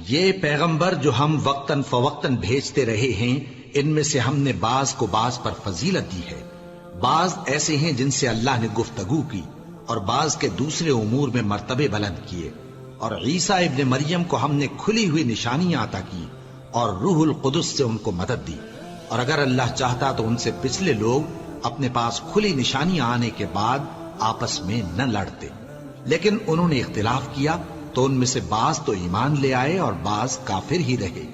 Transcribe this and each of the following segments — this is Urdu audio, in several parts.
یہ پیغمبر جو ہم وقتاً فوقتاً بھیجتے رہے ہیں، ان میں سے ہم نے بعض کو بعض پر فضیلت دی ہے۔ بعض ایسے ہیں جن سے اللہ نے گفتگو کی، اور بعض کے دوسرے امور میں مرتبے بلند کیے۔ اور عیسیٰ ابن مریم کو ہم نے کھلی ہوئی نشانیاں عطا کی اور روح القدس سے ان کو مدد دی۔ اور اگر اللہ چاہتا تو ان سے پچھلے لوگ اپنے پاس کھلی نشانیاں آنے کے بعد آپس میں نہ لڑتے، لیکن انہوں نے اختلاف کیا تو ان میں سے بعض تو ایمان لے آئے اور بعض کافر ہی رہے۔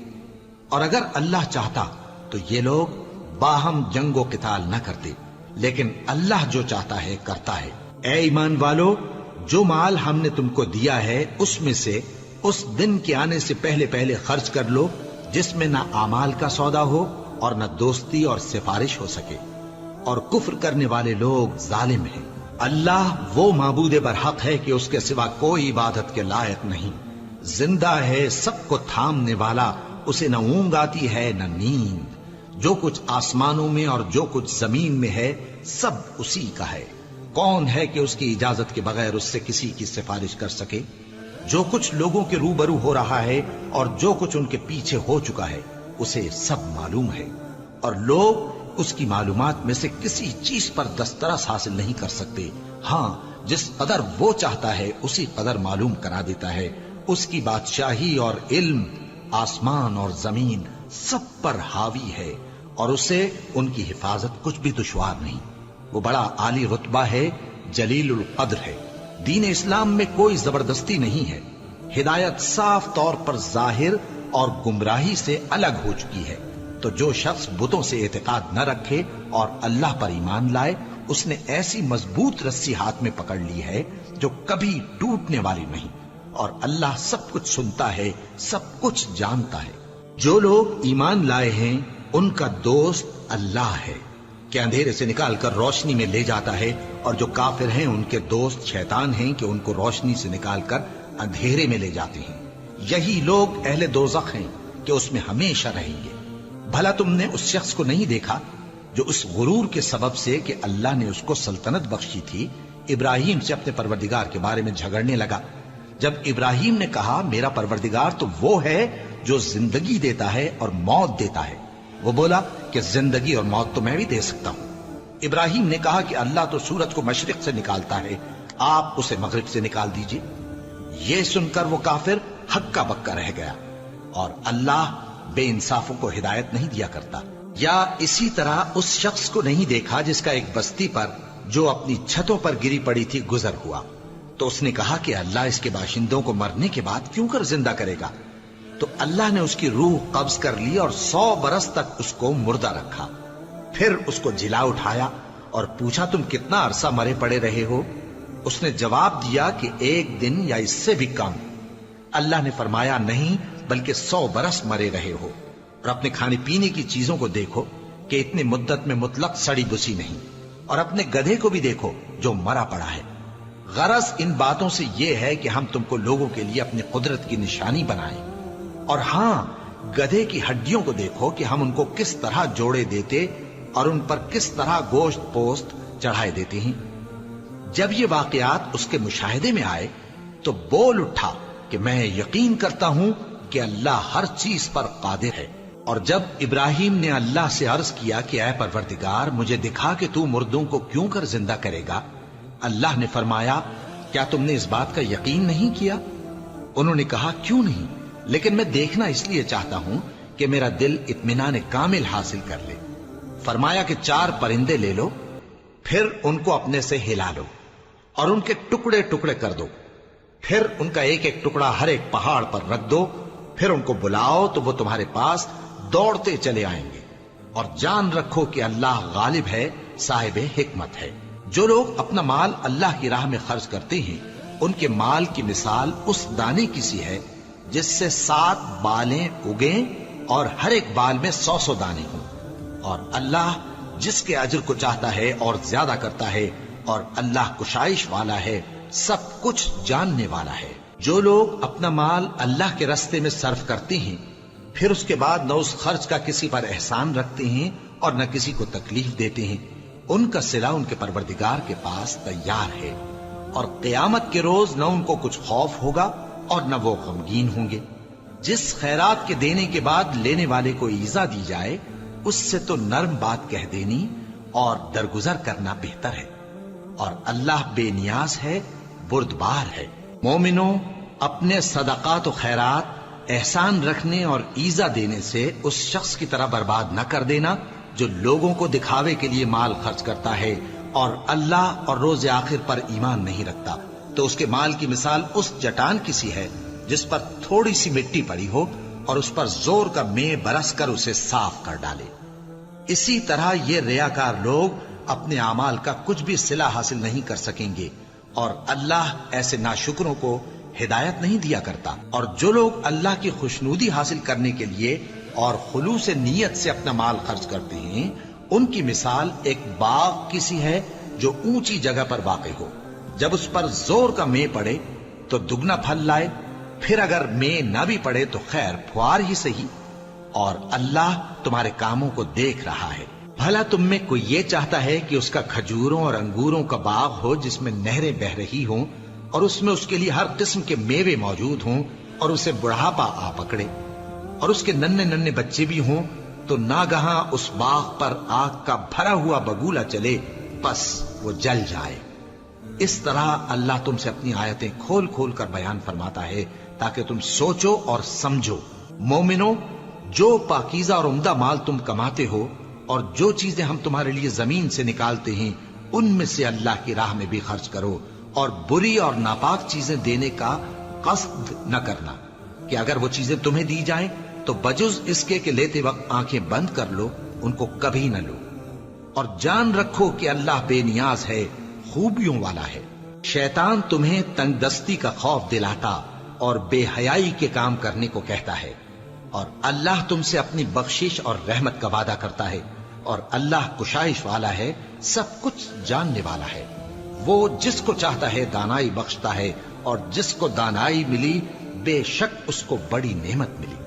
اور اگر اللہ چاہتا تو یہ لوگ باہم جنگ و قتال نہ کرتے، لیکن اللہ جو چاہتا ہے کرتا ہے۔ اے ایمان والو، جو مال ہم نے تم کو دیا ہے اس میں سے اس دن کے آنے سے پہلے پہلے خرچ کر لو جس میں نہ اعمال کا سودا ہو اور نہ دوستی اور سفارش ہو سکے، اور کفر کرنے والے لوگ ظالم ہیں۔ اللہ وہ معبود برحق ہے کہ اس کے سوا کوئی عبادت کے لائق نہیں، زندہ ہے، سب کو تھامنے والا، اسے نہ اونگ آتی ہے نہ نیند۔ جو کچھ آسمانوں میں اور جو کچھ زمین میں ہے سب اسی کا ہے۔ کون ہے کہ اس کی اجازت کے بغیر اس سے کسی کی سفارش کر سکے؟ جو کچھ لوگوں کے روبرو ہو رہا ہے اور جو کچھ ان کے پیچھے ہو چکا ہے اسے سب معلوم ہے، اور لوگ اس کی معلومات میں سے کسی چیز پر دسترس حاصل نہیں کر سکتے۔ ہاں، جس قدر وہ چاہتا ہے اسی قدر معلوم کرا دیتا ہے۔ اس کی بادشاہی اور علم آسمان اور زمین سب پر حاوی ہے، اور اسے ان کی حفاظت کچھ بھی دشوار نہیں۔ وہ بڑا عالی رتبہ ہے، جلیل القدر ہے۔ دین اسلام میں کوئی زبردستی نہیں ہے، ہدایت صاف طور پر ظاہر اور گمراہی سے الگ ہو چکی ہے۔ تو جو شخص بتوں سے اعتقاد نہ رکھے اور اللہ پر ایمان لائے، اس نے ایسی مضبوط رسی ہاتھ میں پکڑ لی ہے جو کبھی ٹوٹنے والی نہیں، اور اللہ سب کچھ سنتا ہے، سب کچھ جانتا ہے۔ جو لوگ ایمان لائے ہیں ان کا دوست اللہ ہے کہ اندھیرے سے نکال کر روشنی میں لے جاتا ہے، اور جو کافر ہیں ان کے دوست شیطان ہیں کہ ان کو روشنی سے نکال کر اندھیرے میں لے جاتے ہیں۔ یہی لوگ اہل دوزخ ہیں کہ اس میں ہمیشہ رہیں گے۔ بھلا تم نے اس شخص کو نہیں دیکھا جو اس غرور کے سبب سے کہ اللہ نے اس کو سلطنت بخشی تھی، ابراہیم سے اپنے پروردگار کے بارے میں جھگڑنے لگا؟ جب ابراہیم نے کہا میرا پروردگار تو وہ ہے جو زندگی دیتا ہے اور موت دیتا ہے، وہ بولا کہ زندگی اور موت تو میں بھی دے سکتا ہوں۔ ابراہیم نے کہا کہ اللہ تو سورج کو مشرق سے نکالتا ہے، آپ اسے مغرب سے نکال دیجئے۔ یہ سن کر وہ کافر ہکا بکا رہ گیا، اور اللہ بے انصافوں کو ہدایت نہیں دیا کرتا۔ یا اسی طرح اس شخص کو نہیں دیکھا جس کا ایک بستی پر جو اپنی چھتوں پر گری پڑی تھی گزر ہوا، تو اس نے کہا کہ اللہ اس کے باشندوں کو مرنے کے بعد کیوں کر زندہ کرے گا؟ تو اللہ نے اس کی روح قبض کر لی اور 100 برس تک اس کو مردہ رکھا۔ پھر اس کو جلا اٹھایا اور پوچھا تم کتنا عرصہ مرے پڑے رہے ہو؟ اس نے جواب دیا کہ 1 دن یا اس سے بھی کم۔ اللہ نے فرمایا نہیں، بلکہ 100 برس مرے رہے ہو، اور اپنے کھانے پینے کی چیزوں کو دیکھو کہ اتنی مدت میں مطلق سڑی بسی نہیں، اور اپنے گدھے کو بھی دیکھو جو مرا پڑا ہے۔ غرض ان باتوں سے یہ ہے کہ ہم تم کو لوگوں کے لیے اپنی قدرت کی نشانی بنائیں۔ اور ہاں، گدھے کی ہڈیوں کو دیکھو کہ ہم ان کو کس طرح جوڑے دیتے اور ان پر کس طرح گوشت پوست چڑھائے دیتے ہیں۔ جب یہ واقعات اس کے مشاہدے میں آئے تو بول اٹھا کہ میں یقین کرتا ہوں کہ اللہ ہر چیز پر قادر ہے۔ اور جب ابراہیم نے اللہ سے عرض کیا کہ اے پروردگار مجھے دکھا کہ تو مردوں کو کیوں کر زندہ کرے گا، اللہ نے فرمایا کیا تم نے اس بات کا یقین نہیں کیا؟ انہوں نے کہا کیوں نہیں، لیکن میں دیکھنا اس لیے چاہتا ہوں کہ میرا دل اطمینان کامل حاصل کر لے۔ فرمایا کہ 4 پرندے لے لو، پھر ان کو اپنے سے ہلا لو اور ان کے ٹکڑے ٹکڑے کر دو، پھر ان کا ایک ایک ٹکڑا ہر ایک پہاڑ پر رکھ دو، پھر ان کو بلاؤ تو وہ تمہارے پاس دوڑتے چلے آئیں گے، اور جان رکھو کہ اللہ غالب ہے، صاحب حکمت ہے۔ جو لوگ اپنا مال اللہ کی راہ میں خرچ کرتے ہیں ان کے مال کی مثال اس دانے کی سی ہے جس سے 7 بالیں اگیں اور ہر ایک بال میں 100 دانے ہوں، اور اللہ جس کے اجر کو چاہتا ہے اور زیادہ کرتا ہے، اور اللہ کشائش والا ہے، سب کچھ جاننے والا ہے۔ جو لوگ اپنا مال اللہ کے راستے میں صرف کرتے ہیں پھر اس کے بعد نہ اس خرچ کا کسی پر احسان رکھتے ہیں اور نہ کسی کو تکلیف دیتے ہیں، ان کا صلہ ان کے پروردگار کے پاس تیار ہے، اور قیامت کے روز نہ ان کو کچھ خوف ہوگا اور نہ وہ غمگین ہوں گے۔ جس خیرات کے دینے کے بعد لینے والے کو ایذا دی جائے اس سے تو نرم بات کہہ دینی اور درگزر کرنا بہتر ہے، اور اللہ بے نیاز ہے، بردبار ہے۔ مومنوں، اپنے صدقات و خیرات احسان رکھنے اور ایذا دینے سے اس شخص کی طرح برباد نہ کر دینا جو لوگوں کو دکھاوے کے لیے مال خرچ کرتا ہے اور اللہ اور روز آخر پر ایمان نہیں رکھتا، تو اس کے مال کی مثال اس چٹان کی سی ہے جس پر تھوڑی سی مٹی پڑی ہو اور اس پر زور کا مے برس کر اسے صاف کر ڈالے۔ اسی طرح یہ ریاکار لوگ اپنے اعمال کا کچھ بھی صلہ حاصل نہیں کر سکیں گے، اور اللہ ایسے ناشکروں کو ہدایت نہیں دیا کرتا۔ اور جو لوگ اللہ کی خوشنودی حاصل کرنے کے لیے اور خلوص نیت سے اپنا مال خرچ کرتے ہیں، ان کی مثال ایک باغ کی سی ہے جو اونچی جگہ پر واقع ہو، جب اس پر زور کا مے پڑے تو دگنا پھل لائے، پھر اگر مے نہ بھی پڑے تو خیر پھوار ہی صحیح، اور اللہ تمہارے کاموں کو دیکھ رہا ہے۔ بھلا تم میں کوئی یہ چاہتا ہے کہ اس کا کھجوروں اور انگوروں کا باغ ہو جس میں نہریں بہ رہی ہوں اور اس میں اس کے لیے ہر قسم کے میوے موجود ہوں، اور اسے بڑھاپا آ پکڑے اور اس کے ننھے ننھے بچے بھی ہوں، تو ناگہاں اس باغ پر آگ کا بھرا ہوا بگولا چلے، پس وہ جل جائے۔ اس طرح اللہ تم سے اپنی آیتیں کھول کھول کر بیان فرماتا ہے تاکہ تم سوچو اور سمجھو۔ مومنو، جو پاکیزہ اور عمدہ مال تم کماتے ہو اور جو چیزیں ہم تمہارے لیے زمین سے نکالتے ہیں ان میں سے اللہ کی راہ میں بھی خرچ کرو، اور بری اور ناپاک چیزیں دینے کا قصد نہ کرنا کہ اگر وہ چیزیں تمہیں دی جائیں تو بجز اس کے کہ لیتے وقت آنکھیں بند کر لو، ان کو کبھی نہ لو، اور جان رکھو کہ اللہ بے نیاز ہے، خوبیوں والا ہے۔ شیطان تمہیں تنگ دستی کا خوف دلاتا اور بے حیائی کے کام کرنے کو کہتا ہے، اور اللہ تم سے اپنی بخشش اور رحمت کا وعدہ کرتا ہے، اور اللہ کشائش والا ہے، سب کچھ جاننے والا ہے۔ وہ جس کو چاہتا ہے دانائی بخشتا ہے، اور جس کو دانائی ملی بے شک اس کو بڑی نعمت ملی۔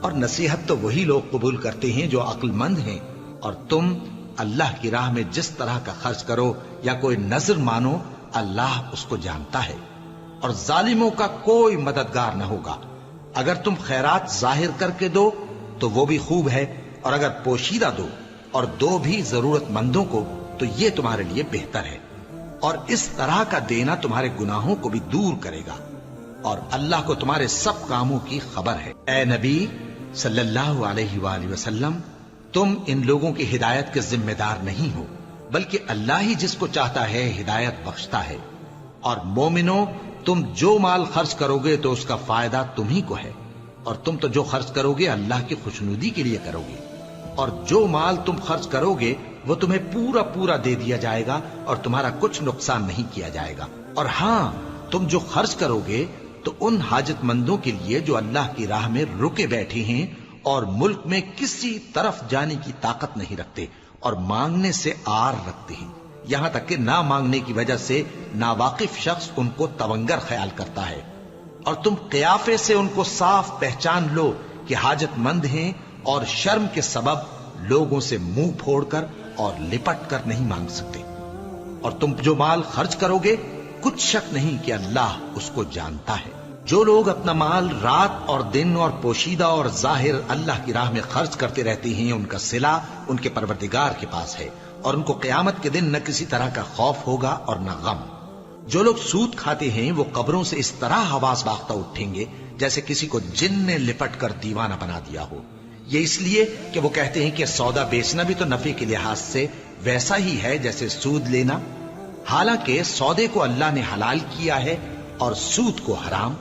اور نصیحت تو وہی لوگ قبول کرتے ہیں جو عقل مند ہیں، اور تم اللہ کی راہ میں جس طرح کا خرچ کرو یا کوئی نذر مانو، اللہ اس کو جانتا ہے، اور ظالموں کا کوئی مددگار نہ ہوگا۔ اگر تم خیرات ظاہر کر کے دو تو وہ بھی خوب ہے، اور اگر پوشیدہ دو اور دو بھی ضرورت مندوں کو تو یہ تمہارے لیے بہتر ہے، اور اس طرح کا دینا تمہارے گناہوں کو بھی دور کرے گا، اور اللہ کو تمہارے سب کاموں کی خبر ہے۔ اے نبی صلی اللہ علیہ وآلہ وسلم، تم ان لوگوں کی ہدایت کے ذمہ دار نہیں ہو، بلکہ اللہ ہی جس کو چاہتا ہے ہدایت بخشتا ہے۔ اور مومنو، تم جو مال خرچ کرو گے تو اس کا فائدہ تمہیں کو ہے، اور تم تو جو خرچ کرو گے اللہ کی خوشنودی کے لیے کرو گے، اور جو مال تم خرچ کرو گے وہ تمہیں پورا پورا دے دیا جائے گا اور تمہارا کچھ نقصان نہیں کیا جائے گا۔ اور ہاں، تم جو خرچ کرو گے تو ان حاجت مندوں کے لیے جو اللہ کی راہ میں رکے بیٹھے ہیں اور ملک میں کسی طرف جانے کی طاقت نہیں رکھتے اور مانگنے سے آر رکھتے ہیں، یہاں تک کہ نہ مانگنے کی وجہ سے ناواقف شخص ان کو تونگر خیال کرتا ہے، اور تم قیافے سے ان کو صاف پہچان لو کہ حاجت مند ہیں، اور شرم کے سبب لوگوں سے منہ پھوڑ کر اور لپٹ کر نہیں مانگ سکتے۔ اور تم جو مال خرچ کرو گے کچھ شک نہیں کہ اللہ اس کو جانتا ہے۔ جو لوگ اپنا مال رات اور دن اور پوشیدہ اور ظاہر اللہ کی راہ میں خرچ کرتے رہتے ہیں، ان کا صلہ ان کے پروردگار کے پاس ہے، اور ان کو قیامت کے دن نہ کسی طرح کا خوف ہوگا اور نہ غم۔ جو لوگ سود کھاتے ہیں وہ قبروں سے اس طرح حواس باختہ اٹھیں گے جیسے کسی کو جن نے لپٹ کر دیوانہ بنا دیا ہو، یہ اس لیے کہ وہ کہتے ہیں کہ سودا بیچنا بھی تو نفع کے لحاظ سے ویسا ہی ہے جیسے سود لینا، حالانکہ سودے کو اللہ نے حلال کیا ہے اور سود کو حرام۔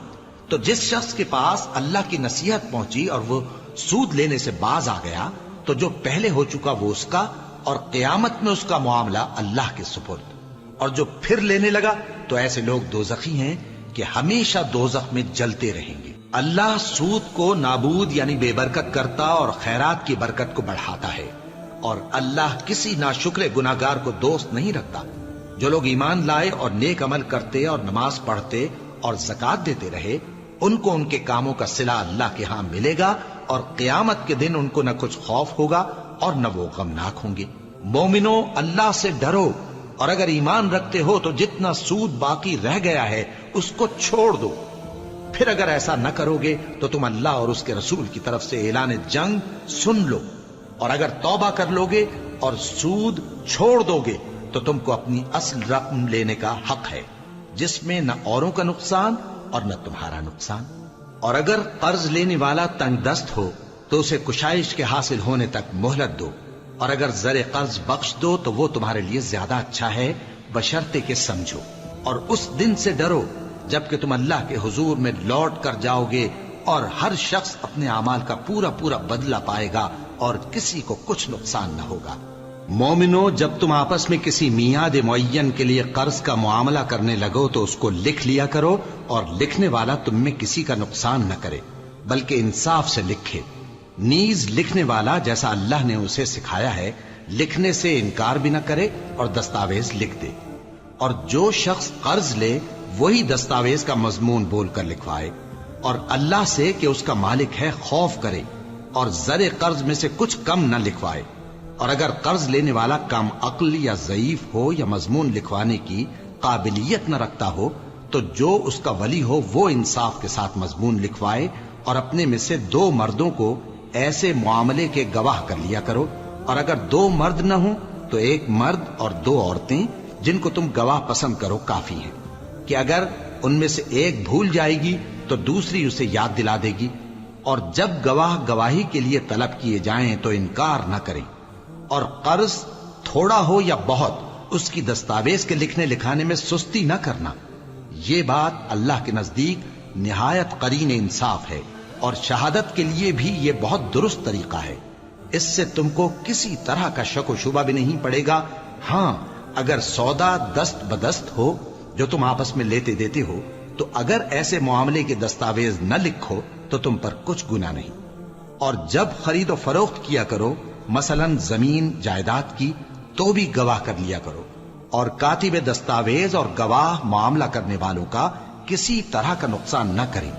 تو جس شخص کے پاس اللہ کی نصیحت پہنچی اور وہ سود لینے سے باز آ گیا تو جو پہلے ہو چکا وہ اس کا، اور قیامت میں اس کا معاملہ اللہ کے سپرد۔ اور جو پھر لینے لگا تو ایسے لوگ دوزخی ہیں کہ ہمیشہ دوزخ میں جلتے رہیں گے۔ اللہ سود کو نابود یعنی بے برکت کرتا اور خیرات کی برکت کو بڑھاتا ہے، اور اللہ کسی ناشکر گناہگار کو دوست نہیں رکھتا۔ جو لوگ ایمان لائے اور نیک عمل کرتے اور نماز پڑھتے اور زکات دیتے رہے، ان کو ان کے کاموں کا صلہ اللہ کے ہاں ملے گا، اور قیامت کے دن ان کو نہ کچھ خوف ہوگا اور نہ وہ غمناک ہوں گے۔ مومنو، اللہ سے ڈرو، اور اگر ایمان رکھتے ہو تو جتنا سود باقی رہ گیا ہے اس کو چھوڑ دو، پھر اگر ایسا نہ کرو گے تو تم اللہ اور اس کے رسول کی طرف سے اعلان جنگ سن لو، اور اگر توبہ کر لو گے اور سود چھوڑ دو گے تو تم کو اپنی اصل رقم لینے کا حق ہے، جس میں نہ اوروں کا نقصان اور نہ تمہارا نقصان۔ اور اگر قرض لینے والا تنگ دست ہو تو اسے کشائش کے حاصل ہونے تک مہلت دو، اور اگر زر قرض بخش دو تو وہ تمہارے لیے زیادہ اچھا ہے، بشرطے کہ سمجھو۔ اور اس دن سے ڈرو جبکہ تم اللہ کے حضور میں لوٹ کر جاؤ گے، اور ہر شخص اپنے اعمال کا پورا پورا بدلہ پائے گا اور کسی کو کچھ نقصان نہ ہوگا۔ مومنو، جب تم آپس میں کسی میعاد معین کے لیے قرض کا معاملہ کرنے لگو تو اس کو لکھ لیا کرو، اور لکھنے والا تم میں کسی کا نقصان نہ کرے بلکہ انصاف سے لکھے۔ نیز لکھنے والا جیسا اللہ نے اسے سکھایا ہے لکھنے سے انکار بھی نہ کرے اور دستاویز لکھ دے، اور جو شخص قرض لے وہی دستاویز کا مضمون بول کر لکھوائے، اور اللہ سے کہ اس کا مالک ہے خوف کرے، اور زر قرض میں سے کچھ کم نہ لکھوائے۔ اور اگر قرض لینے والا کم عقل یا ضعیف ہو یا مضمون لکھوانے کی قابلیت نہ رکھتا ہو تو جو اس کا ولی ہو وہ انصاف کے ساتھ مضمون لکھوائے، اور اپنے میں سے 2 مردوں کو ایسے معاملے کے گواہ کر لیا کرو، اور اگر 2 مرد نہ ہوں تو 1 مرد اور 2 عورتیں جن کو تم گواہ پسند کرو کافی ہیں، کہ اگر ان میں سے ایک بھول جائے گی تو دوسری اسے یاد دلا دے گی۔ اور جب گواہ گواہی کے لیے طلب کیے جائیں تو انکار نہ کریں، اور قرض تھوڑا ہو یا بہت اس کی دستاویز کے لکھنے لکھانے میں سستی نہ کرنا۔ یہ بات اللہ کے نزدیک نہایت قرین انصاف ہے، اور شہادت کے لیے بھی یہ بہت درست طریقہ ہے۔ اس سے تم کو کسی طرح کا شک و شبہ بھی نہیں پڑے گا۔ ہاں، اگر سودا دست بدست ہو جو تم آپس میں لیتے دیتے ہو تو اگر ایسے معاملے کے دستاویز نہ لکھو تو تم پر کچھ گناہ نہیں۔ اور جب خرید و فروخت کیا کرو، مثلا زمین جائیداد کی، تو بھی گواہ کر لیا کرو، اور کاتب دستاویز اور گواہ معاملہ کرنے والوں کا کسی طرح کا نقصان نہ کریں۔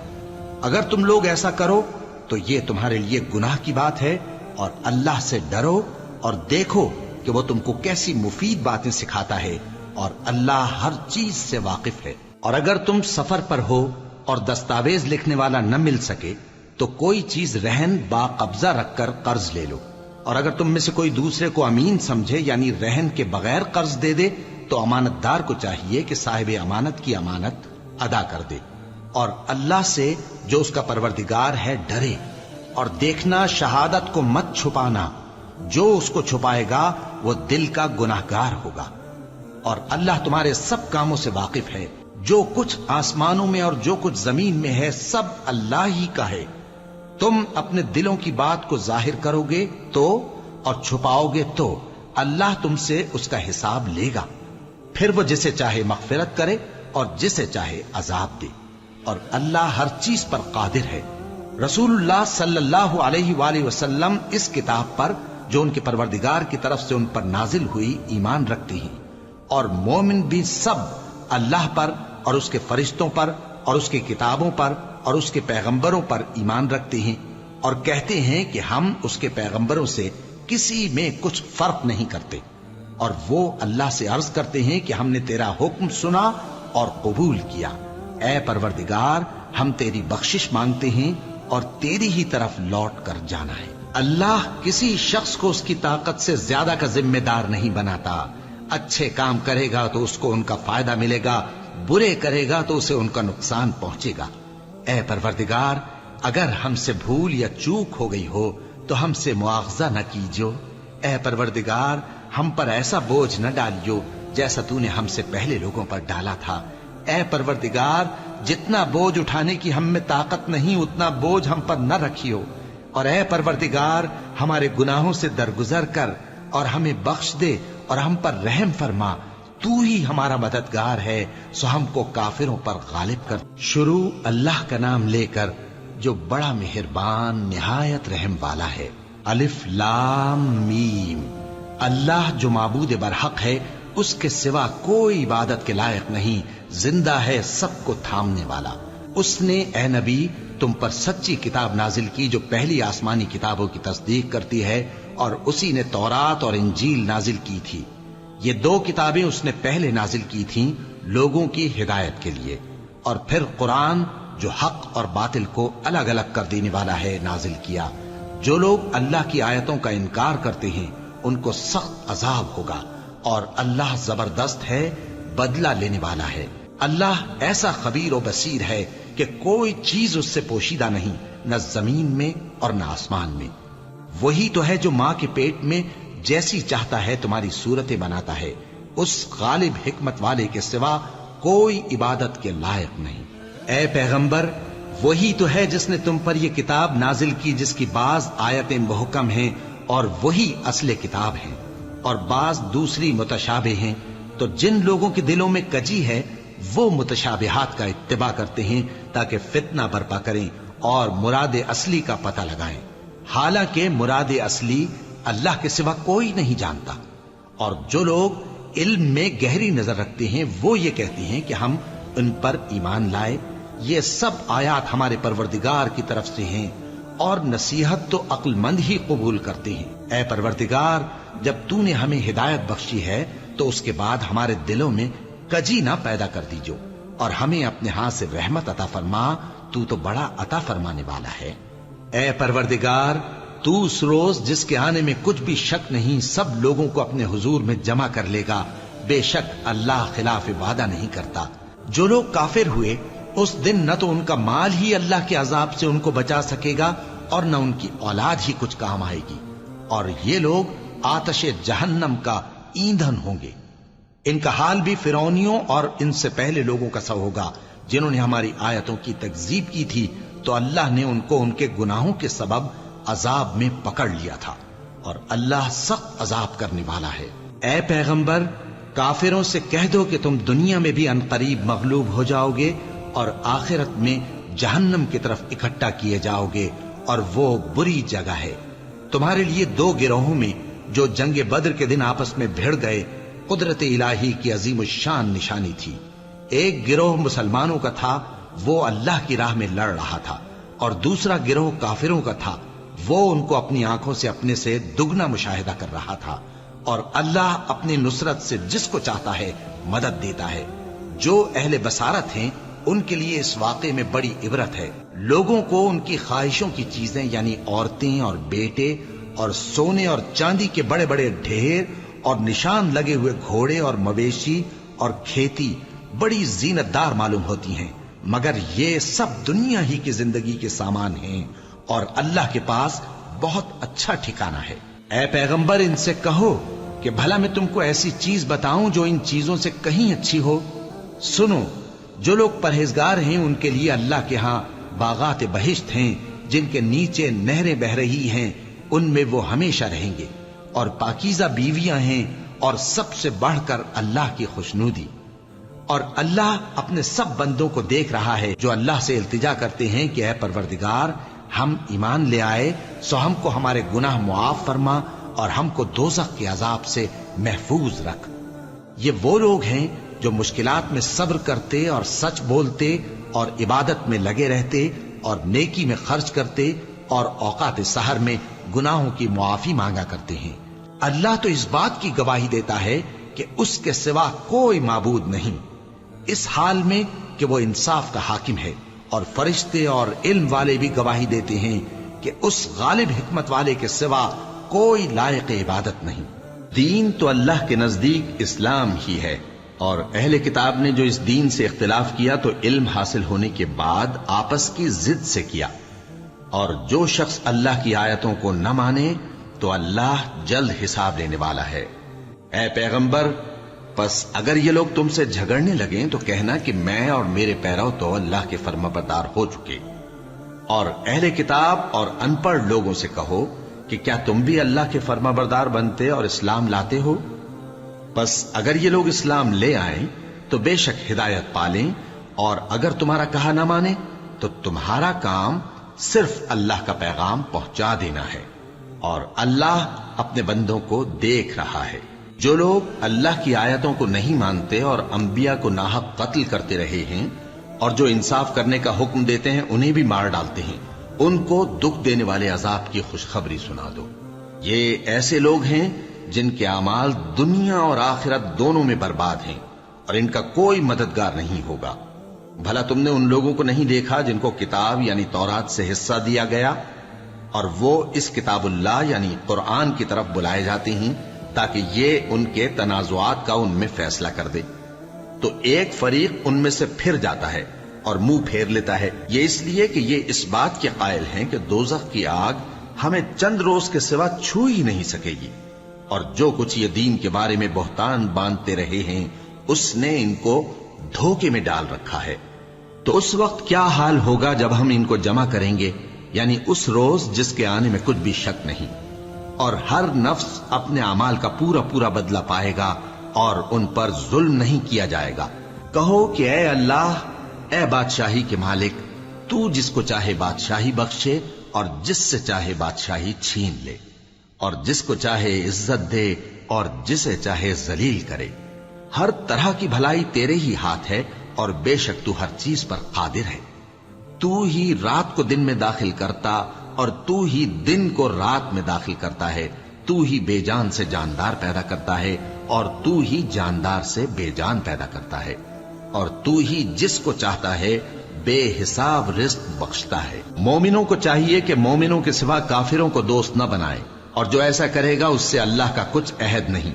اگر تم لوگ ایسا کرو تو یہ تمہارے لیے گناہ کی بات ہے، اور اللہ سے ڈرو اور دیکھو کہ وہ تم کو کیسی مفید باتیں سکھاتا ہے، اور اللہ ہر چیز سے واقف ہے۔ اور اگر تم سفر پر ہو اور دستاویز لکھنے والا نہ مل سکے تو کوئی چیز رہن با قبضہ رکھ کر قرض لے لو، اور اگر تم میں سے کوئی دوسرے کو امین سمجھے یعنی رہن کے بغیر قرض دے دے تو امانت دار کو چاہیے کہ صاحب امانت کی امانت ادا کر دے، اور اللہ سے جو اس کا پروردگار ہے ڈرے، اور دیکھنا شہادت کو مت چھپانا، جو اس کو چھپائے گا وہ دل کا گناہگار ہوگا۔ اور اللہ تمہارے سب کاموں سے واقف ہے، جو کچھ آسمانوں میں اور جو کچھ زمین میں ہے سب اللہ ہی کا ہے۔ تم اپنے دلوں کی بات کو ظاہر کرو گے تو اور چھپاؤ گے تو اللہ تم سے اس کا حساب لے گا، پھر وہ جسے چاہے مغفرت کرے اور جسے چاہے عذاب دے، اور اللہ ہر چیز پر قادر ہے۔ رسول اللہ صلی اللہ علیہ وآلہ وسلم اس کتاب پر جو ان کے پروردگار کی طرف سے ان پر نازل ہوئی ایمان رکھتے ہیں، اور مومن بھی سب اللہ پر اور اس کے فرشتوں پر اور اس کی کتابوں پر اور اس کے پیغمبروں پر ایمان رکھتے ہیں، اور کہتے ہیں کہ ہم اس کے پیغمبروں سے کسی میں کچھ فرق نہیں کرتے، اور وہ اللہ سے عرض کرتے ہیں کہ ہم نے تیرا حکم سنا اور قبول کیا۔ اے پروردگار، ہم تیری بخشش مانگتے ہیں اور تیری ہی طرف لوٹ کر جانا ہے۔ اللہ کسی شخص کو اس کی طاقت سے زیادہ کا ذمہ دار نہیں بناتا۔ اچھے کام کرے گا تو اس کو ان کا فائدہ ملے گا، برے کرے گا تو اسے ان کا نقصان پہنچے گا۔ اے پروردگار، اگر ہم سے بھول یا چوک ہو گئی ہو تو ہم سے مواخذہ نہ کیجو۔ اے پروردگار، ہم پر ایسا بوجھ نہ ڈالیو جیسا تو نے ہم سے پہلے لوگوں پر ڈالا تھا۔ اے پروردگار، جتنا بوجھ اٹھانے کی ہم میں طاقت نہیں اتنا بوجھ ہم پر نہ رکھیو، اور اے پروردگار، ہمارے گناہوں سے درگزر کر اور ہمیں بخش دے اور ہم پر رحم فرما، تو ہی ہمارا مددگار ہے، سو ہم کو کافروں پر غالب کر۔ شروع اللہ کا نام لے کر جو بڑا مہربان نہایت رحم والا ہے۔ الف لام میم۔ اللہ جو معبود برحق ہے، اس کے سوا کوئی عبادت کے لائق نہیں، زندہ ہے، سب کو تھامنے والا۔ اس نے اے نبی تم پر سچی کتاب نازل کی جو پہلی آسمانی کتابوں کی تصدیق کرتی ہے، اور اسی نے تورات اور انجیل نازل کی تھی۔ یہ 2 کتابیں اس نے پہلے نازل کی تھیں لوگوں کی ہدایت کے لیے، اور پھر قرآن جو حق اور باطل کو الگ الگ کر دینے والا ہے نازل کیا۔ جو لوگ اللہ کی آیتوں کا انکار کرتے ہیں ان کو سخت عذاب ہوگا، اور اللہ زبردست ہے، بدلہ لینے والا ہے۔ اللہ ایسا خبیر و بصیر ہے کہ کوئی چیز اس سے پوشیدہ نہیں، نہ زمین میں اور نہ آسمان میں۔ وہی تو ہے جو ماں کے پیٹ میں جیسی چاہتا ہے تمہاری صورتیں بناتا ہے، اس غالب حکمت والے کے سوا کوئی عبادت کے لائق نہیں۔ اے پیغمبر، وہی تو ہے جس نے تم پر یہ کتاب نازل کی جس کی بعض آیتیں محکم ہیں اور وہی اصل کتاب ہیں، اور بعض دوسری متشابہ ہیں۔ تو جن لوگوں کے دلوں میں کجی ہے وہ متشابہات کا اتباع کرتے ہیں تاکہ فتنہ برپا کریں اور مراد اصلی کا پتہ لگائیں، حالانکہ مراد اصلی اللہ کے سوا کوئی نہیں جانتا۔ اور جو لوگ علم میں گہری نظر رکھتے ہیں وہ یہ کہتے ہیں کہ ہم ان پر ایمان لائے، یہ سب آیات ہمارے پروردگار کی طرف سے ہیں، اور نصیحت تو عقل مند ہی قبول کرتے ہیں۔ اے پروردگار، جب تو نے ہمیں ہدایت بخشی ہے تو اس کے بعد ہمارے دلوں میں کجی نہ پیدا کر دیجو، اور ہمیں اپنے ہاتھ سے رحمت عطا فرما، تو بڑا عطا فرمانے والا ہے۔ اے پروردگار، تو اس روز جس کے آنے میں کچھ بھی شک نہیں سب لوگوں کو اپنے حضور میں جمع کر لے گا، بے شک اللہ خلاف وعدہ نہیں کرتا۔ جو لوگ کافر ہوئے اس دن نہ تو ان کا مال ہی اللہ کے عذاب سے ان کو بچا سکے گا اور نہ ان کی اولاد ہی کچھ کام آئے گی، اور یہ لوگ آتش جہنم کا ایندھن ہوں گے۔ ان کا حال بھی فرعونیوں اور ان سے پہلے لوگوں کا سا ہوگا جنہوں نے ہماری آیتوں کی تکذیب کی تھی، تو اللہ نے ان کو ان کے گناہوں کے سبب عذاب میں پکڑ لیا تھا، اور اللہ سخت عذاب کرنے والا ہے۔ اے پیغمبر، کافروں سے کہہ دو کہ تم دنیا میں بھی عنقریب مغلوب ہو جاؤ گے اور آخرت میں جہنم کی طرف اکٹھا کیے جاؤ گے، اور وہ بری جگہ ہے۔ تمہارے لیے دو گروہوں میں جو جنگ بدر کے دن آپس میں بھیڑ گئے قدرت الہی کی عظیم الشان نشانی تھی۔ ایک گروہ مسلمانوں کا تھا، وہ اللہ کی راہ میں لڑ رہا تھا، اور دوسرا گروہ کافروں کا تھا، وہ ان کو اپنی آنکھوں سے اپنے سے دگنا مشاہدہ کر رہا تھا۔ اور اللہ اپنی نصرت سے جس کو چاہتا ہے مدد دیتا ہے۔ جو اہل بصارت ہیں ان کے لیے اس واقعے میں بڑی عبرت ہے۔ لوگوں کو ان کی خواہشوں کی چیزیں یعنی عورتیں اور بیٹے اور سونے اور چاندی کے بڑے بڑے ڈھیر اور نشان لگے ہوئے گھوڑے اور مویشی اور کھیتی بڑی زینت دار معلوم ہوتی ہیں، مگر یہ سب دنیا ہی کی زندگی کے سامان ہیں، اور اللہ کے پاس بہت اچھا ٹھکانہ ہے۔ اے پیغمبر، ان سے کہو کہ بھلا میں تم کو ایسی چیز بتاؤں جو ان چیزوں سے کہیں اچھی ہو؟ سنو، جو لوگ پرہیزگار ہیں ان کے لیے اللہ کے ہاں باغات بہشت ہیں جن کے نیچے نہریں بہ رہی ہیں، ان میں وہ ہمیشہ رہیں گے، اور پاکیزہ بیویاں ہیں، اور سب سے بڑھ کر اللہ کی خوشنودی۔ اور اللہ اپنے سب بندوں کو دیکھ رہا ہے جو اللہ سے التجا کرتے ہیں کہ اے پروردگار، ہم ایمان لے آئے سو ہم کو ہمارے گناہ معاف فرما اور ہم کو دوزخ کے عذاب سے محفوظ رکھ۔ یہ وہ لوگ ہیں جو مشکلات میں صبر کرتے اور سچ بولتے اور عبادت میں لگے رہتے اور نیکی میں خرچ کرتے اور اوقات سحر میں گناہوں کی معافی مانگا کرتے ہیں۔ اللہ تو اس بات کی گواہی دیتا ہے کہ اس کے سوا کوئی معبود نہیں، اس حال میں کہ وہ انصاف کا حاکم ہے، اور فرشتے اور علم والے بھی گواہی دیتے ہیں کہ اس غالب حکمت والے کے سوا کوئی لائق عبادت نہیں۔ دین تو اللہ کے نزدیک اسلام ہی ہے، اور اہل کتاب نے جو اس دین سے اختلاف کیا تو علم حاصل ہونے کے بعد آپس کی ضد سے کیا، اور جو شخص اللہ کی آیتوں کو نہ مانے تو اللہ جلد حساب لینے والا ہے۔ اے پیغمبر، پس اگر یہ لوگ تم سے جھگڑنے لگیں تو کہنا کہ میں اور میرے پیرو تو اللہ کے فرمانبردار ہو چکے، اور اہل کتاب اور ان پڑھ لوگوں سے کہو کہ کیا تم بھی اللہ کے فرمانبردار بنتے اور اسلام لاتے ہو؟ بس اگر یہ لوگ اسلام لے آئیں تو بے شک ہدایت پالیں، اور اگر تمہارا کہا نہ مانے تو تمہارا کام صرف اللہ کا پیغام پہنچا دینا ہے، اور اللہ اپنے بندوں کو دیکھ رہا ہے۔ جو لوگ اللہ کی آیتوں کو نہیں مانتے اور انبیاء کو ناحق قتل کرتے رہے ہیں، اور جو انصاف کرنے کا حکم دیتے ہیں انہیں بھی مار ڈالتے ہیں، ان کو دکھ دینے والے عذاب کی خوشخبری سنا دو۔ یہ ایسے لوگ ہیں جن کے اعمال دنیا اور آخرت دونوں میں برباد ہیں، اور ان کا کوئی مددگار نہیں ہوگا۔ بھلا تم نے ان لوگوں کو نہیں دیکھا جن کو کتاب یعنی تورات سے حصہ دیا گیا اور وہ اس کتاب اللہ یعنی قرآن کی طرف بلائے جاتے ہیں تاکہ یہ ان کے تنازعات کا ان میں فیصلہ کر دے؟ تو ایک فریق ان میں سے پھر جاتا ہے اور منہ پھیر لیتا ہے، یہ اس لیے کہ یہ اس بات کے قائل ہیں کہ دوزخ کی آگ ہمیں چند روز کے سوا چھو ہی نہیں سکے گی، اور جو کچھ یہ دین کے بارے میں بہتان باندھتے رہے ہیں اس نے ان کو دھوکے میں ڈال رکھا ہے۔ تو اس وقت کیا حال ہوگا جب ہم ان کو جمع کریں گے، یعنی اس روز جس کے آنے میں کچھ بھی شک نہیں، اور ہر نفس اپنے اعمال کا پورا پورا بدلہ پائے گا اور ان پر ظلم نہیں کیا جائے گا۔ کہو کہ اے اللہ، اے بادشاہی کے مالک، تو جس کو چاہے بادشاہی بخشے اور جس سے چاہے بادشاہی چھین لے، اور جس کو چاہے عزت دے اور جسے چاہے ذلیل کرے۔ ہر طرح کی بھلائی تیرے ہی ہاتھ ہے اور بے شک تو ہر چیز پر قادر ہے۔ تو ہی رات کو دن میں داخل کرتا اور تو ہی دن کو رات میں داخل کرتا ہے، تو ہی بے جان سے جاندار پیدا کرتا ہے اور تو ہی جاندار سے بے جان پیدا کرتا ہے، اور تو ہی جس کو چاہتا ہے بے حساب رزق بخشتا ہے۔ مومنوں کو چاہیے کہ مومنوں کے سوا کافروں کو دوست نہ بنائے، اور جو ایسا کرے گا اس سے اللہ کا کچھ عہد نہیں۔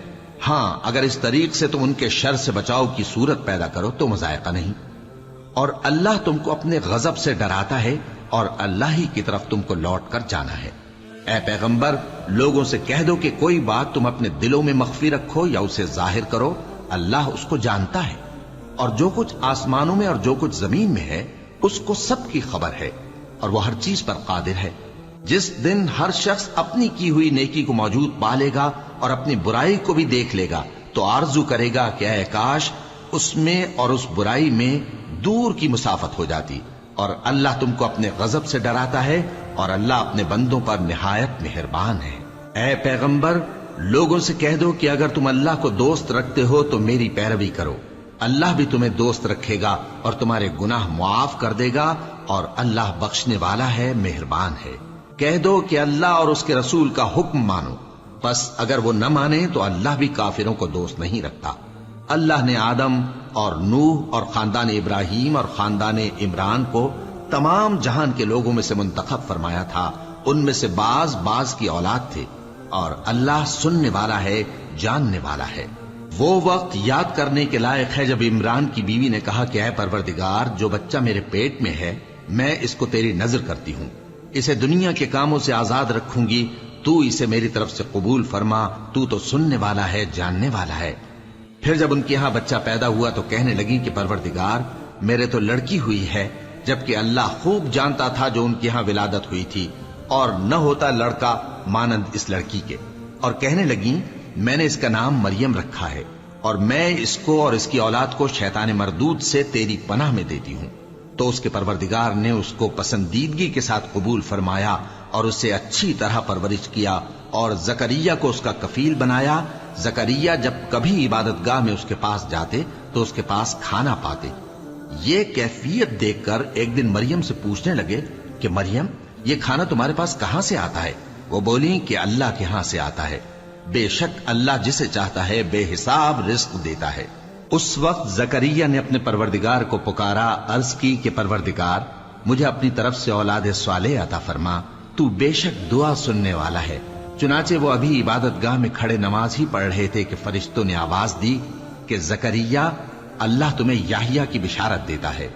ہاں، اگر اس طریق سے تم ان کے شر سے بچاؤ کی صورت پیدا کرو تو مذائقہ نہیں۔ اور اللہ تم کو اپنے غضب سے ڈراتا ہے اور اللہ ہی کی طرف تم کو لوٹ کر جانا ہے۔ اے پیغمبر، لوگوں سے کہہ دو کہ کوئی بات تم اپنے دلوں میں مخفی رکھو یا اسے ظاہر کرو، اللہ اس کو جانتا ہے، اور جو کچھ آسمانوں میں اور جو کچھ زمین میں ہے اس کو سب کی خبر ہے، اور وہ ہر چیز پر قادر ہے۔ جس دن ہر شخص اپنی کی ہوئی نیکی کو موجود پا لے گا اور اپنی برائی کو بھی دیکھ لے گا تو آرزو کرے گا کہ اے کاش اس میں اور اس برائی میں دور کی مسافت ہو جاتی، اور اللہ تم کو اپنے غضب سے ڈراتا ہے اور اللہ اپنے بندوں پر نہایت مہربان ہے۔ اے پیغمبر، لوگوں سے کہہ دو کہ اگر تم اللہ کو دوست رکھتے ہو تو میری پیروی کرو، اللہ بھی تمہیں دوست رکھے گا اور تمہارے گناہ معاف کر دے گا، اور اللہ بخشنے والا ہے، مہربان ہے۔ کہہ دو کہ اللہ اور اس کے رسول کا حکم مانو، پس اگر وہ نہ مانے تو اللہ بھی کافروں کو دوست نہیں رکھتا۔ اللہ نے آدم اور نوح اور خاندان ابراہیم اور خاندان عمران کو تمام جہان کے لوگوں میں سے منتخب فرمایا تھا، ان میں سے بعض کی اولاد تھے، اور اللہ سننے والا ہے، جاننے والا ہے۔ وہ وقت یاد کرنے کے لائق ہے جب عمران کی بیوی نے کہا کہ اے پروردگار، جو بچہ میرے پیٹ میں ہے میں اس کو تیری نظر کرتی ہوں، اسے دنیا کے کاموں سے آزاد رکھوں گی، تو اسے میری طرف سے قبول فرما، تو سننے والا ہے، جاننے والا ہے۔ پھر جب ان کے ہاں بچہ پیدا ہوا تو کہنے لگی کہ پروردگار، میرے تو لڑکی ہوئی ہے، جبکہ اللہ خوب جانتا تھا جو ان کے ہاں ولادت ہوئی تھی، اور نہ ہوتا لڑکا مانند اس لڑکی کے۔ اور کہنے لگی میں نے اس کا نام مریم رکھا ہے، اور میں اس کو اور اس کی اولاد کو شیطان مردود سے تیری پناہ میں دیتی ہوں۔ تو اس کے پروردگار نے اس کو پسندیدگی کے ساتھ قبول فرمایا اور اسے اچھی طرح پرورش کیا، اور زکریہ کو اس کا کفیل بنایا۔ زکریہ جب کبھی عبادت گاہ میں اس کے پاس جاتے تو اس کے پاس کھانا پاتے۔ یہ کیفیت دیکھ کر ایک دن مریم سے پوچھنے لگے کہ مریم، یہ کھانا تمہارے پاس کہاں سے آتا ہے؟ وہ بولی کہ اللہ کے ہاں سے آتا ہے، بے شک اللہ جسے چاہتا ہے بے حساب رزق دیتا ہے۔ اس وقت زکریا نے اپنے پروردگار کو پکارا، عرض کی کہ پروردگار، مجھے اپنی طرف سے اولاد صالح عطا فرما، تو بے شک دعا سننے والا ہے۔ چنانچہ وہ ابھی عبادت گاہ میں کھڑے نماز ہی پڑھ رہے تھے کہ فرشتوں نے آواز دی کہ زکریا، اللہ تمہیں یحییٰ کی بشارت دیتا ہے،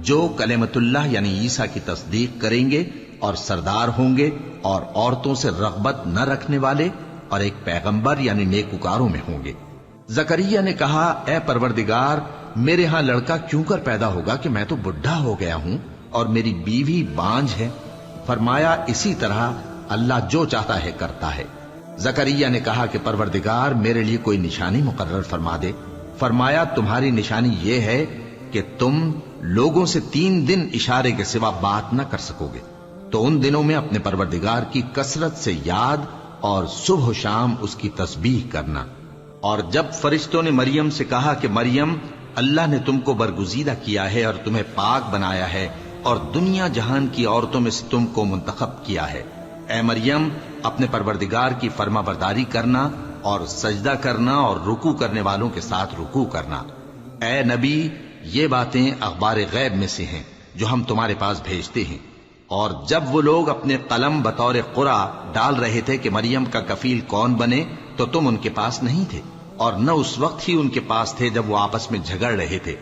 جو کلمۃ اللہ یعنی عیسیٰ کی تصدیق کریں گے اور سردار ہوں گے اور عورتوں سے رغبت نہ رکھنے والے اور ایک پیغمبر یعنی نیکوکاروں میں ہوں گے۔ زکریا نے کہا، اے پروردگار، میرے ہاں لڑکا کیوں کر پیدا ہوگا کہ میں تو بڈھا ہو گیا ہوں اور میری بیوی بانجھ ہے؟ فرمایا اسی طرح اللہ جو چاہتا ہے کرتا ہے۔ زکریا نے کہا کہ پروردگار، میرے لیے کوئی نشانی مقرر فرما دے۔ فرمایا تمہاری نشانی یہ ہے کہ تم لوگوں سے 3 دن اشارے کے سوا بات نہ کر سکو گے، تو ان دنوں میں اپنے پروردگار کی کثرت سے یاد اور صبح و شام اس کی تسبیح کرنا۔ اور جب فرشتوں نے مریم سے کہا کہ مریم، اللہ نے تم کو برگزیدہ کیا ہے اور تمہیں پاک بنایا ہے اور دنیا جہان کی عورتوں میں سے تم کو منتخب کیا ہے، اے مریم اپنے پروردگار کی فرما برداری کرنا اور سجدہ کرنا اور رکوع کرنے والوں کے ساتھ رکوع کرنا۔ اے نبی، یہ باتیں اخبار غیب میں سے ہیں جو ہم تمہارے پاس بھیجتے ہیں۔ اور جب وہ لوگ اپنے قلم بطور قرعہ ڈال رہے تھے کہ مریم کا کفیل کون بنے تو تم ان کے پاس نہیں تھے، اور نہ اس وقت ہی ان کے پاس تھے جب وہ آپس میں جھگڑ رہے تھے۔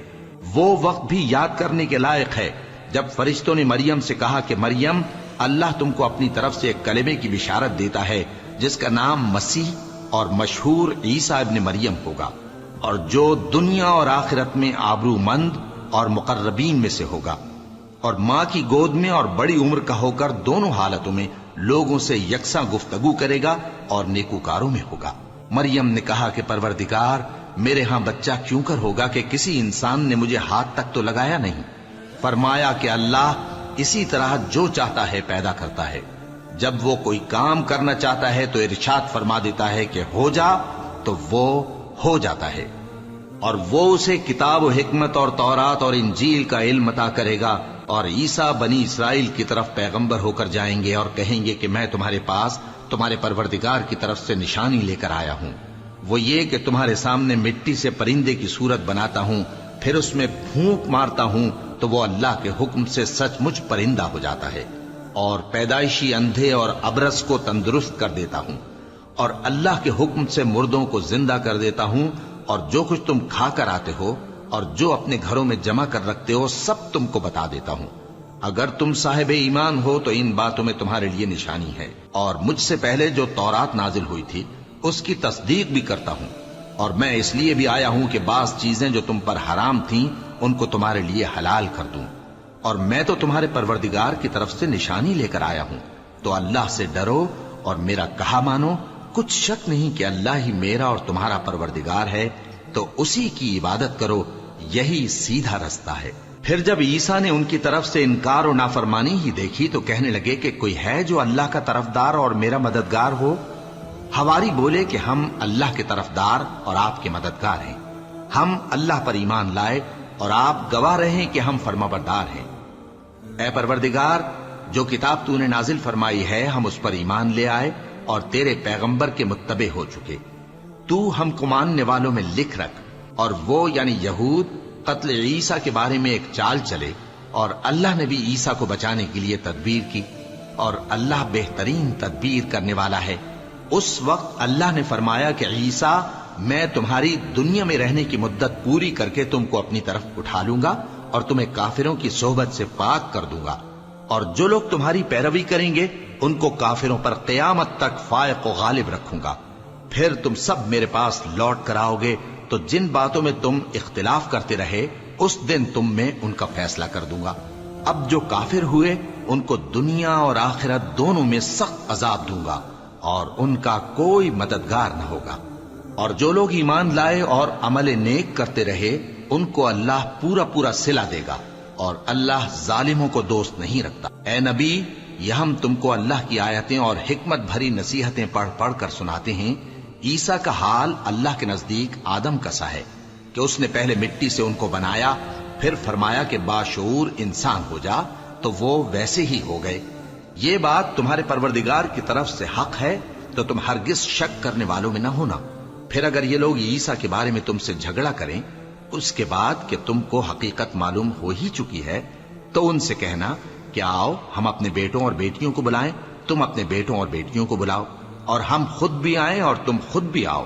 وہ وقت بھی یاد کرنے کے لائق ہے جب فرشتوں نے مریم سے کہا کہ مریم، اللہ تم کو اپنی طرف سے ایک کلمے کی بشارت دیتا ہے جس کا نام مسیح اور مشہور عیسیٰ ابن مریم ہوگا، اور جو دنیا اور آخرت میں آبرو مند اور مقربین میں سے ہوگا، اور ماں کی گود میں اور بڑی عمر کا ہو کر دونوں حالتوں میں لوگوں سے یکساں گفتگو کرے گا اور نیکوکاروں میں ہوگا۔ مریم نے کہا کہ پروردگار، میرے ہاں بچہ کیوں کر ہوگا کہ کسی انسان نے مجھے ہاتھ تک تو لگایا نہیں۔ فرمایا کہ اللہ اسی طرح جو چاہتا ہے پیدا کرتا ہے، جب وہ کوئی کام کرنا چاہتا ہے تو ارشاد فرما دیتا ہے کہ ہو جا تو وہ ہو جاتا ہے۔ اور وہ اسے کتاب و حکمت اور تورات اور انجیل کا علم عطا کرے گا، اور عیسیٰ بنی اسرائیل کی طرف پیغمبر ہو کر جائیں گے اور کہیں گے کہ میں تمہارے پاس تمہارے پروردگار کی طرف سے نشانی لے کر آیا ہوں، وہ یہ کہ تمہارے سامنے مٹی سے پرندے کی صورت بناتا ہوں، پھر اس میں پھونک مارتا ہوں تو وہ اللہ کے حکم سے سچ مچ پرندہ ہو جاتا ہے، اور پیدائشی اندھے اور ابرص کو تندرست کر دیتا ہوں، اور اللہ کے حکم سے مردوں کو زندہ کر دیتا ہوں، اور جو کچھ تم کھا کر آتے ہو اور جو اپنے گھروں میں جمع کر رکھتے ہو سب تم کو بتا دیتا ہوں۔ اگر تم صاحب ایمان ہو تو ان باتوں میں تمہارے لیے نشانی ہے، اور مجھ سے پہلے جو تورات نازل ہوئی تھی اس کی تصدیق بھی کرتا ہوں، اور میں اس لیے بھی آیا ہوں کہ بعض چیزیں جو تم پر حرام تھیں ان کو تمہارے لیے حلال کر دوں، اور میں تو تمہارے پروردگار کی طرف سے نشانی لے کر آیا ہوں، تو اللہ سے ڈرو اور میرا کہا مانو۔ کچھ شک نہیں کہ اللہ ہی میرا اور تمہارا پروردگار ہے، تو اسی کی عبادت کرو، یہی سیدھا رستہ ہے۔ پھر جب عیسیٰ نے ان کی طرف سے انکار و نافرمانی ہی دیکھی تو کہنے لگے کہ کوئی ہے جو اللہ کا طرفدار اور میرا مددگار ہو؟ حواری بولے کہ ہم اللہ کے طرفدار اور آپ کے مددگار ہیں، ہم اللہ پر ایمان لائے اور آپ گواہ رہے کہ ہم فرمانبردار ہیں۔ اے پروردگار، جو کتاب تو نے نازل فرمائی ہے ہم اس پر ایمان لے آئے اور تیرے پیغمبر کے متبع ہو چکے، تو ہم کو ماننے والوں میں لکھ رکھ۔ اور وہ یعنی یہود قتل عیسیٰ کے بارے میں ایک چال چلے، اور اللہ نے بھی عیسیٰ کو بچانے کے لیے تدبیر کی، اور اللہ بہترین تدبیر کرنے والا ہے۔ اس وقت اللہ نے فرمایا کہ عیسیٰ، میں تمہاری دنیا میں رہنے کی مدت پوری کر کے تم کو اپنی طرف اٹھا لوں گا اور تمہیں کافروں کی صحبت سے پاک کر دوں گا، اور جو لوگ تمہاری پیروی کریں گے ان کو کافروں پر قیامت تک فائق و غالب رکھوں گا۔ پھر تم سب میرے پاس لوٹ کر آؤ گے تو جن باتوں میں تم اختلاف کرتے رہے اس دن تم میں ان کا فیصلہ کر دوں گا۔ اب جو کافر ہوئے ان کو دنیا اور آخرت دونوں میں سخت عذاب دوں گا، اور ان کا کوئی مددگار نہ ہوگا۔ اور جو لوگ ایمان لائے اور عمل نیک کرتے رہے ان کو اللہ پورا پورا صلہ دے گا، اور اللہ ظالموں کو دوست نہیں رکھتا۔ اے نبی، یہ ہم تم کو اللہ کی آیتیں اور حکمت بھری نصیحتیں پڑھ پڑھ کر سناتے ہیں۔ عیسیٰ کا حال اللہ کے نزدیک آدم کا سا ہے کہ اس نے پہلے مٹی سے ان کو بنایا، پھر فرمایا کہ باشعور انسان ہو جا، تو وہ ویسے ہی ہو گئے۔ یہ بات تمہارے پروردگار کی طرف سے حق ہے، تو تم ہرگز شک کرنے والوں میں نہ ہونا۔ پھر اگر یہ لوگ عیسیٰ کے بارے میں تم سے جھگڑا کریں اس کے بعد کہ تم کو حقیقت معلوم ہو ہی چکی ہے، تو ان سے کہنا کہ آؤ ہم اپنے بیٹوں اور بیٹیوں کو بلائیں، تم اپنے بیٹوں اور بیٹیوں کو بلاؤ، اور ہم خود بھی آئیں اور تم خود بھی آؤ،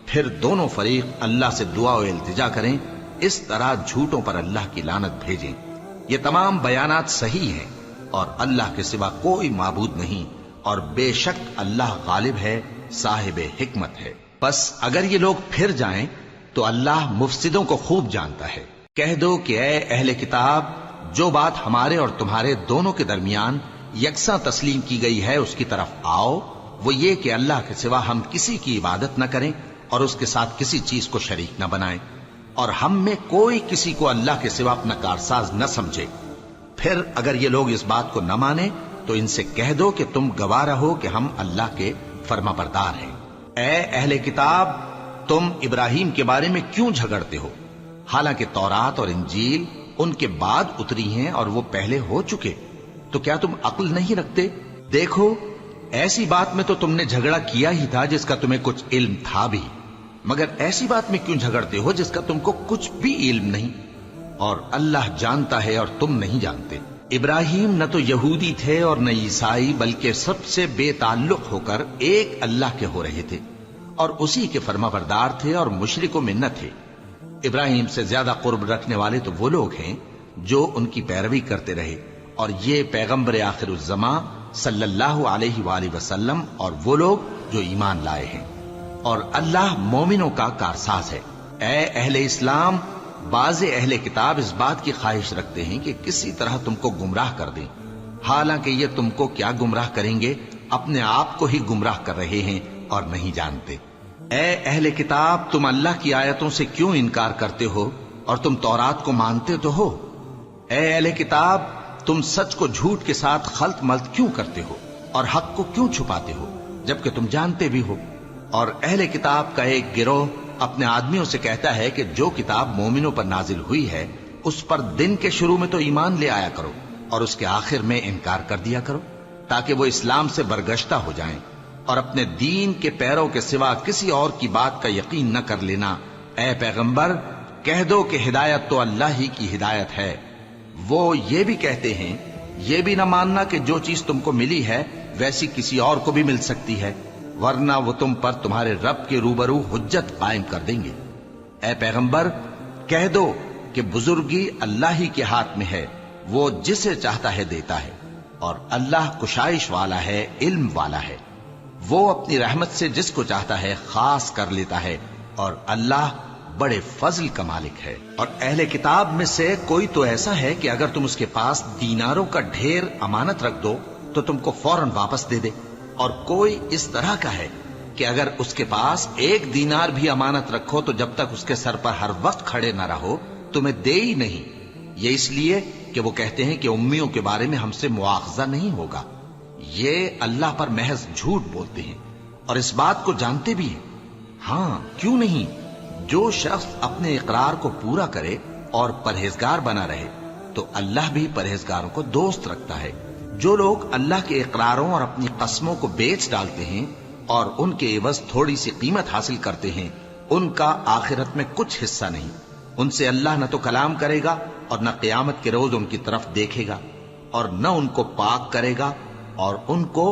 پھر دونوں فریق اللہ سے دعا و التجا کریں، اس طرح جھوٹوں پر اللہ کی لعنت بھیجیں۔ یہ تمام بیانات صحیح ہیں، اور اللہ کے سوا کوئی معبود نہیں، اور بے شک اللہ غالب ہے، صاحب حکمت ہے۔ بس اگر یہ لوگ پھر جائیں تو اللہ مفسدوں کو خوب جانتا ہے۔ کہہ دو کہ اے اہل کتاب، جو بات ہمارے اور تمہارے دونوں کے درمیان یکساں تسلیم کی گئی ہے اس کی طرف آؤ، وہ یہ کہ اللہ کے سوا ہم کسی کی عبادت نہ کریں اور اس کے ساتھ کسی چیز کو شریک نہ بنائیں، اور ہم میں کوئی کسی کو اللہ کے سوا اپنا کارساز نہ سمجھے۔ پھر اگر یہ لوگ اس بات کو نہ مانیں تو ان سے کہہ دو کہ تم گواہ رہو کہ ہم اللہ کے فرما بردار ہیں۔ اے اہل کتاب، تم ابراہیم کے بارے میں کیوں جھگڑتے ہو؟ حالانکہ تورات اور انجیل ان کے بعد اتری ہیں اور وہ پہلے ہو چکے، تو کیا تم عقل نہیں رکھتے؟ دیکھو، ایسی بات میں تو تم نے جھگڑا کیا ہی تھا جس کا تمہیں کچھ علم تھا بھی، مگر ایسی بات میں کیوں جھگڑتے ہو جس کا تم کو کچھ بھی علم نہیں؟ اور اللہ جانتا ہے اور تم نہیں جانتے۔ ابراہیم نہ تو یہودی تھے اور نہ عیسائی، بلکہ سب سے بے تعلق ہو کر ایک اللہ کے ہو رہے تھے اور اسی کے فرمانبردار تھے اور مشرکوں میں نہ تھے۔ ابراہیم سے زیادہ قرب رکھنے والے تو وہ لوگ ہیں جو ان کی پیروی کرتے رہے، اور یہ پیغمبر آخر الزماں صلی اللہ علیہ وآلہ وسلم اور وہ لوگ جو ایمان لائے ہیں، اور اللہ مومنوں کا کارساز ہے۔ اے اہل اسلام، بعض اہل کتاب اس بات کی خواہش رکھتے ہیں کہ کسی طرح تم کو گمراہ کر دیں، حالانکہ یہ تم کو کیا گمراہ کریں گے، اپنے آپ کو ہی گمراہ کر رہے ہیں اور نہیں جانتے۔ اے اہل کتاب، تم اللہ کی آیتوں سے کیوں انکار کرتے ہو اور تم تورات کو مانتے تو ہو؟ اے اہل کتاب، تم سچ کو جھوٹ کے ساتھ خلط ملط کیوں کرتے ہو اور حق کو کیوں چھپاتے ہو جبکہ تم جانتے بھی ہو؟ اور اہل کتاب کا ایک گروہ اپنے آدمیوں سے کہتا ہے کہ جو کتاب مومنوں پر نازل ہوئی ہے اس پر دن کے شروع میں تو ایمان لے آیا کرو اور اس کے آخر میں انکار کر دیا کرو، تاکہ وہ اسلام سے برگشتہ ہو جائیں اور اپنے دین کے پیروں کے سوا کسی اور کی بات کا یقین نہ کر لینا۔ اے پیغمبر، کہہ دو کہ ہدایت تو اللہ ہی کی ہدایت ہے۔ وہ یہ بھی کہتے ہیں، یہ بھی نہ ماننا کہ جو چیز تم کو ملی ہے ویسی کسی اور کو بھی مل سکتی ہے، ورنہ وہ تم پر تمہارے رب کے روبرو حجت قائم کر دیں گے۔ اے پیغمبر، کہہ دو کہ بزرگی اللہ ہی کے ہاتھ میں ہے، وہ جسے چاہتا ہے دیتا ہے، اور اللہ کشائش والا ہے، علم والا ہے۔ وہ اپنی رحمت سے جس کو چاہتا ہے خاص کر لیتا ہے، اور اللہ بڑے فضل کا مالک ہے۔ اور اہل کتاب میں سے کوئی تو ایسا ہے کہ اگر تم اس کے پاس دیناروں کا ڈھیر امانت رکھ دو تو تم کو فوراً واپس دے دے، اور کوئی اس طرح کا ہے کہ اگر اس کے پاس 1 دینار بھی امانت رکھو تو جب تک اس کے سر پر ہر وقت کھڑے نہ رہو تمہیں دے ہی نہیں۔ یہ اس لیے کہ وہ کہتے ہیں کہ امیوں کے بارے میں ہم سے مواخذہ نہیں ہوگا۔ یہ اللہ پر محض جھوٹ بولتے ہیں اور اس بات کو جانتے بھی ہیں۔ ہاں، کیوں نہیں، جو شخص اپنے اقرار کو پورا کرے اور پرہیزگار بنا رہے تو اللہ بھی پرہیزگاروں کو دوست رکھتا ہے۔ جو لوگ اللہ کے اقراروں اور اپنی قسموں کو بیچ ڈالتے ہیں اور ان کے عوض تھوڑی سی قیمت حاصل کرتے ہیں، ان کا آخرت میں کچھ حصہ نہیں۔ ان سے اللہ نہ تو کلام کرے گا اور نہ قیامت کے روز ان کی طرف دیکھے گا، اور نہ ان کو پاک کرے گا، اور ان کو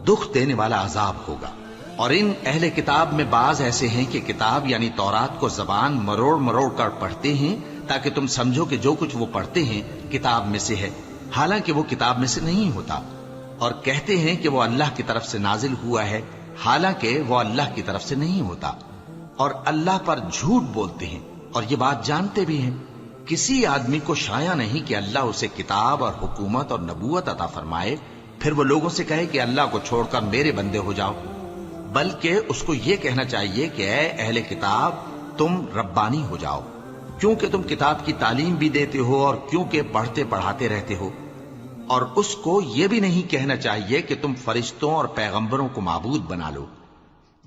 دکھ دینے والا عذاب ہوگا۔ اور ان اہل کتاب میں بعض ایسے ہیں کہ کتاب یعنی تورات کو زبان مروڑ مروڑ کر پڑھتے ہیں تاکہ تم سمجھو کہ جو کچھ وہ پڑھتے ہیں کتاب میں سے ہے، حالانکہ وہ کتاب میں سے نہیں ہوتا، اور کہتے ہیں کہ وہ اللہ کی طرف سے نازل ہوا ہے، حالانکہ وہ اللہ کی طرف سے نہیں ہوتا، اور اللہ پر جھوٹ بولتے ہیں اور یہ بات جانتے بھی ہیں۔ کسی آدمی کو شایع نہیں کہ اللہ اسے کتاب اور حکومت اور نبوت عطا فرمائے پھر وہ لوگوں سے کہے کہ اللہ کو چھوڑ کر میرے بندے ہو جاؤ، بلکہ اس کو یہ کہنا چاہیے کہ اے اہل کتاب، تم ربانی ہو جاؤ، کیونکہ تم کتاب کی تعلیم بھی دیتے ہو اور کیونکہ پڑھتے پڑھاتے رہتے ہو۔ اور اس کو یہ بھی نہیں کہنا چاہیے کہ تم فرشتوں اور پیغمبروں کو معبود بنا لو۔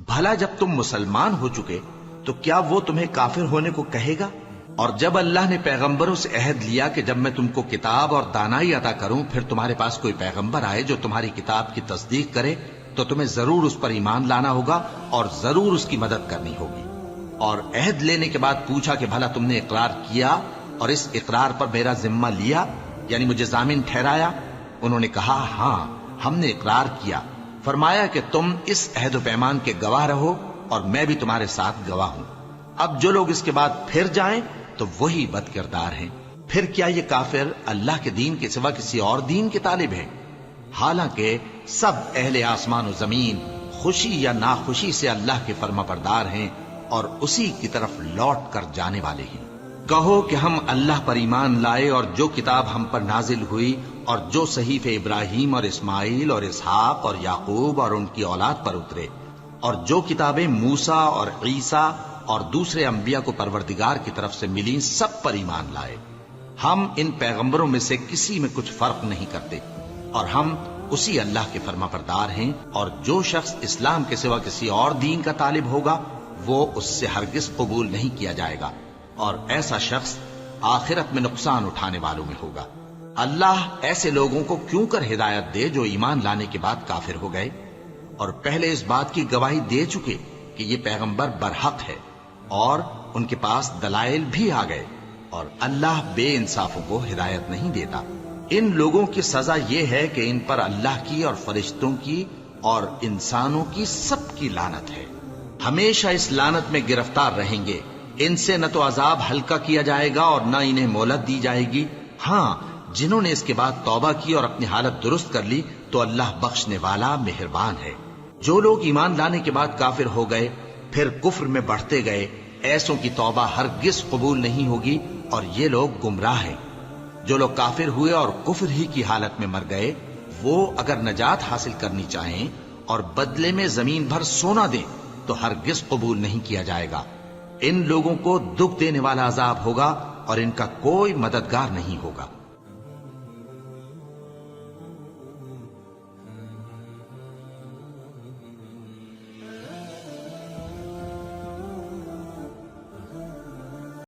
بھلا جب تم مسلمان ہو چکے تو کیا وہ تمہیں کافر ہونے کو کہے گا؟ اور جب اللہ نے پیغمبروں سے عہد لیا کہ جب میں تم کو کتاب اور دانائی عطا کروں پھر تمہارے پاس کوئی پیغمبر آئے جو تمہاری کتاب کی تصدیق کرے تو تمہیں ضرور اس پر ایمان لانا ہوگا اور ضرور اس کی مدد کرنی ہوگی۔ اور عہد لینے کے بعد پوچھا کہ بھلا تم نے اقرار کیا اور اس اقرار پر میرا ذمہ لیا، یعنی مجھے ضامن ٹھہرایا؟ انہوں نے کہا ہاں، ہم نے اقرار کیا۔ فرمایا کہ تم اس عہد و پیمان کے گواہ رہو اور میں بھی تمہارے ساتھ گواہ ہوں۔ اب جو لوگ اس کے بعد پھر جائیں تو وہی بد کردار ہیں۔ پھر کیا یہ کافر اللہ کے دین کے سوا کسی اور دین کے طالب ہیں؟ حالانکہ سب اہل آسمان و زمین خوشی یا ناخوشی سے اللہ کے فرما بردار ہیں اور اسی کی طرف لوٹ کر جانے والے ہیں۔ کہو کہ ہم اللہ پر ایمان لائے اور جو کتاب ہم پر نازل ہوئی اور جو صحیف ابراہیم اور اسماعیل اور اسحاق اور یعقوب اور ان کی اولاد پر اترے، اور جو کتابیں موسیٰ اور عیسیٰ اور دوسرے انبیاء کو پروردگار کی طرف سے ملی، سب پر ایمان لائے۔ ہم ان پیغمبروں میں سے کسی میں کچھ فرق نہیں کرتے، اور ہم اسی اللہ کے فرما بردار ہیں۔ اور جو شخص اسلام کے سوا کسی اور دین کا طالب ہوگا وہ اس سے ہرگز قبول نہیں کیا جائے گا، اور ایسا شخص آخرت میں نقصان اٹھانے والوں میں ہوگا۔ اللہ ایسے لوگوں کو کیوں کر ہدایت دے جو ایمان لانے کے بعد کافر ہو گئے اور پہلے اس بات کی گواہی دے چکے کہ یہ پیغمبر برحق ہے اور ان کے پاس دلائل بھی آ گئے۔ اور اللہ بے انصافوں کو ہدایت نہیں دیتا۔ ان لوگوں کی سزا یہ ہے کہ ان پر اللہ کی اور فرشتوں کی اور انسانوں کی سب کی لعنت ہے، ہمیشہ اس لعنت میں گرفتار رہیں گے۔ ان سے نہ تو عذاب ہلکا کیا جائے گا اور نہ انہیں مہلت دی جائے گی۔ ہاں، جنہوں نے اس کے بعد توبہ کی اور اپنی حالت درست کر لی تو اللہ بخشنے والا مہربان ہے۔ جو لوگ ایمان لانے کے بعد کافر ہو گئے پھر کفر میں بڑھتے گئے، ایسوں کی توبہ ہرگز قبول نہیں ہوگی اور یہ لوگ گمراہ ہیں۔ جو لوگ کافر ہوئے اور کفر ہی کی حالت میں مر گئے، وہ اگر نجات حاصل کرنی چاہیں اور بدلے میں زمین بھر سونا دیں تو ہرگز قبول نہیں کیا جائے گا۔ ان لوگوں کو دکھ دینے والا عذاب ہوگا اور ان کا کوئی مددگار نہیں ہوگا۔